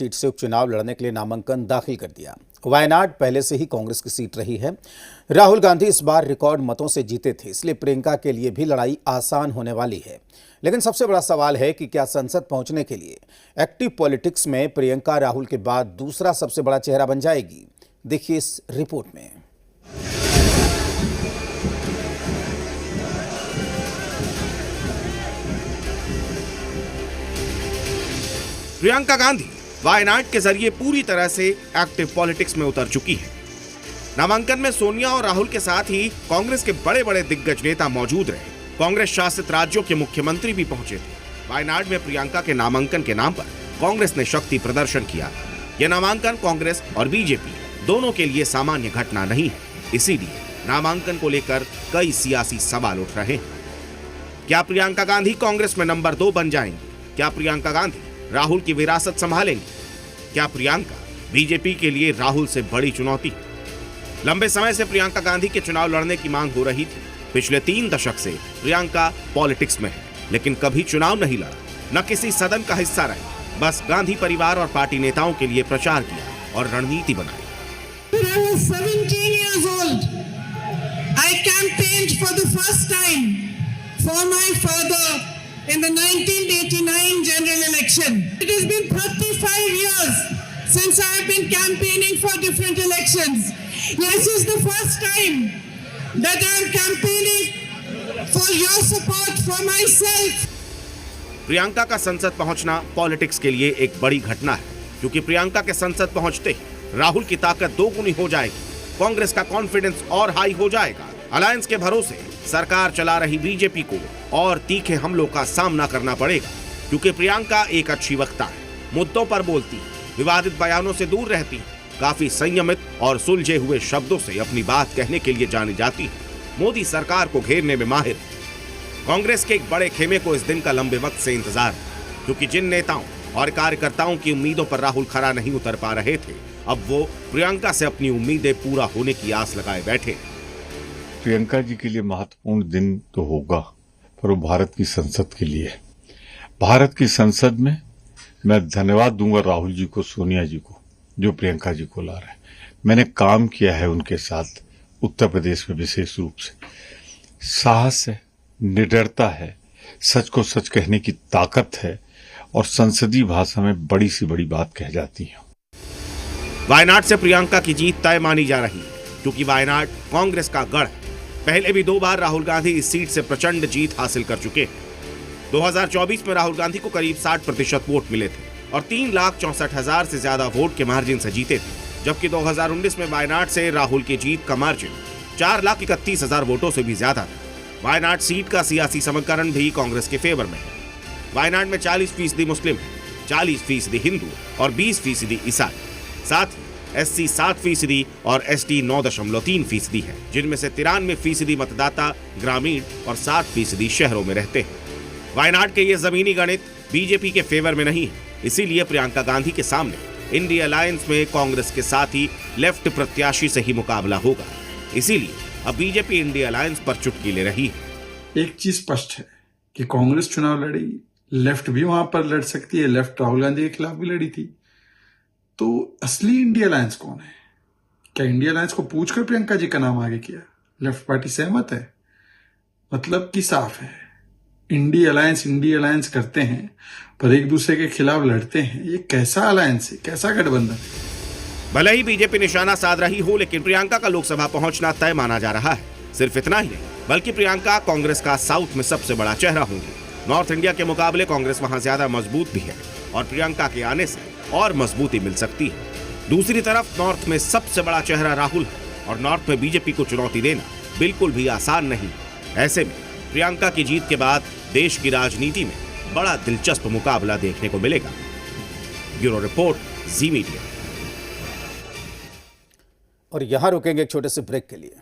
Seat से उपचुनाव लड़ने के लिए नामांकन दाखिल कर दिया। वायनाड पहले से ही कांग्रेस की सीट रही है। राहुल गांधी इस बार रिकॉर्ड मतों से जीते थे, इसलिए प्रियंका के लिए भी लड़ाई आसान होने वाली है। लेकिन सबसे बड़ा सवाल है कि क्या संसद पहुंचने के लिए एक्टिव पॉलिटिक्स में प्रियंका राहुल के बाद दूसरा सबसे बड़ा चेहरा बन जाएगी। देखिए इस रिपोर्ट में। प्रियंका गांधी वायनाड के जरिए पूरी तरह से एक्टिव पॉलिटिक्स में उतर चुकी है। नामांकन में सोनिया और राहुल के साथ ही कांग्रेस के बड़े बड़े दिग्गज नेता मौजूद रहे। कांग्रेस शासित राज्यों के मुख्यमंत्री भी पहुंचे थे। वायनाड में प्रियंका के नामांकन के नाम पर कांग्रेस ने शक्ति प्रदर्शन किया। यह नामांकन कांग्रेस और बीजेपी दोनों के लिए सामान्य घटना नहीं है, इसीलिए नामांकन को लेकर कई सियासी सवाल उठ रहे हैं। क्या प्रियंका गांधी कांग्रेस में नंबर 2 बन जाएंगी? क्या प्रियंका गांधी राहुल की विरासत संभालेंगे? क्या प्रियंका बीजेपी के लिए राहुल से बड़ी चुनौती? लंबे समय से प्रियंका गांधी के चुनाव लड़ने की मांग हो रही थी। पिछले 3 दशक से प्रियंका पॉलिटिक्स में है, लेकिन कभी चुनाव नहीं लड़ा, न किसी सदन का हिस्सा रही। बस गांधी परिवार और पार्टी नेताओं के लिए प्रचार किया और रणनीति बनाई। When I was 17 years old, I campaigned for the first time for my father in the 1989 general election. It has been 35 years since I have been campaigning for different elections. This is the first time that I am campaigning for your support for myself. Priyanka का संसद पहुंचना politics के लिए एक बड़ी घटना है, क्योंकि प्रियंका के संसद पहुंचते ही राहुल की ताकत दोगुनी हो जाएगी। कांग्रेस का कॉन्फिडेंस और हाई हो जाएगा। अलायंस के भरोसे सरकार चला रही बीजेपी को और तीखे हमलों का सामना करना पड़ेगा, क्योंकि प्रियंका एक अच्छी वक्ता है, मुद्दों पर बोलती, विवादित बयानों से दूर रहती, काफी संयमित और सुलझे हुए शब्दों से अपनी बात कहने के लिए जानी जाती है। मोदी सरकार को घेरने में माहिर है। कांग्रेस के एक बड़े खेमे को इस दिन का लंबे वक्त से इंतजार है, क्योंकि जिन नेताओं और कार्यकर्ताओं की उम्मीदों पर राहुल खरा नहीं उतर पा रहे थे, अब वो प्रियंका से अपनी उम्मीदें पूरा होने की आस लगाए बैठे। प्रियंका जी के लिए महत्वपूर्ण दिन तो होगा, पर वो भारत की संसद के लिए। भारत की संसद में मैं धन्यवाद दूंगा राहुल जी को, सोनिया जी को, जो प्रियंका जी को ला रहे हैं। मैंने काम किया है उनके साथ उत्तर प्रदेश में, विशेष रूप से साहस है, निडरता है, सच को सच कहने की ताकत है और संसदीय भाषा में बड़ी सी बड़ी बात कह जाती है। वायनाड से प्रियंका की जीत तय मानी जा रही है, क्योंकि वायनाड कांग्रेस का गढ़ है। पहले भी 2 बार राहुल गांधी इस सीट से प्रचंड जीत हासिल कर चुके हैं। 2024 में राहुल गांधी को करीब 60% वोट मिले थे और 3,64,000 से ज्यादा वोट के मार्जिन से जीते थे, जबकि 2019 में वायनाड से राहुल की जीत का मार्जिन 4,31,000 वोटों से भी ज्यादा था। वायनाड सीट का सियासी समीकरण भी कांग्रेस के फेवर में है। वायनाड में 40% मुस्लिम है, 40% हिंदू और 20% ईसाई। साथ ही SC 7% और ST 9.3% है, जिनमें से 93% मतदाता ग्रामीण और 7% शहरों में रहते हैं। वायनाड के ये जमीनी गणित बीजेपी के फेवर में नहीं है, इसीलिए प्रियंका गांधी के सामने इंडिया अलायंस में कांग्रेस के साथ ही लेफ्ट प्रत्याशी से ही मुकाबला होगा। इसीलिए अब बीजेपी इंडिया अलायंस पर चुटकी ले रही है। एक चीज स्पष्ट है कि कांग्रेस चुनाव लड़ी, लेफ्ट भी वहां पर लड़ सकती है, लेफ्ट राहुल गांधी के खिलाफ भी लड़ी थी। तो असली इंडिया अलायंस कौन है? क्या इंडिया अलायंस को पूछकर प्रियंका जी का नाम आगे किया? लेफ्ट पार्टी सहमत है? मतलब कि साफ है, इंडिया अलायंस करते हैं पर एक दूसरे के खिलाफ लड़ते हैं। ये कैसा अलायंस है, कैसा गठबंधन है? भले ही बीजेपी निशाना साध रही हो, लेकिन प्रियंका का लोकसभा पहुंचना तय माना जा रहा है। सिर्फ इतना ही नहीं, बल्कि प्रियंका कांग्रेस का साउथ में सबसे बड़ा चेहरा होंगी। नॉर्थ इंडिया के मुकाबले कांग्रेस वहां ज्यादा मजबूत भी है और प्रियंका के आने से और मजबूती मिल सकती है। दूसरी तरफ नॉर्थ में सबसे बड़ा चेहरा राहुल है और नॉर्थ में बीजेपी को चुनौती देना बिल्कुल भी आसान नहीं। ऐसे में प्रियंका की जीत के बाद देश की राजनीति में बड़ा दिलचस्प मुकाबला देखने को मिलेगा। ब्यूरो रिपोर्ट, जी मीडिया। और यहां रुकेंगे एक छोटे से ब्रेक के लिए।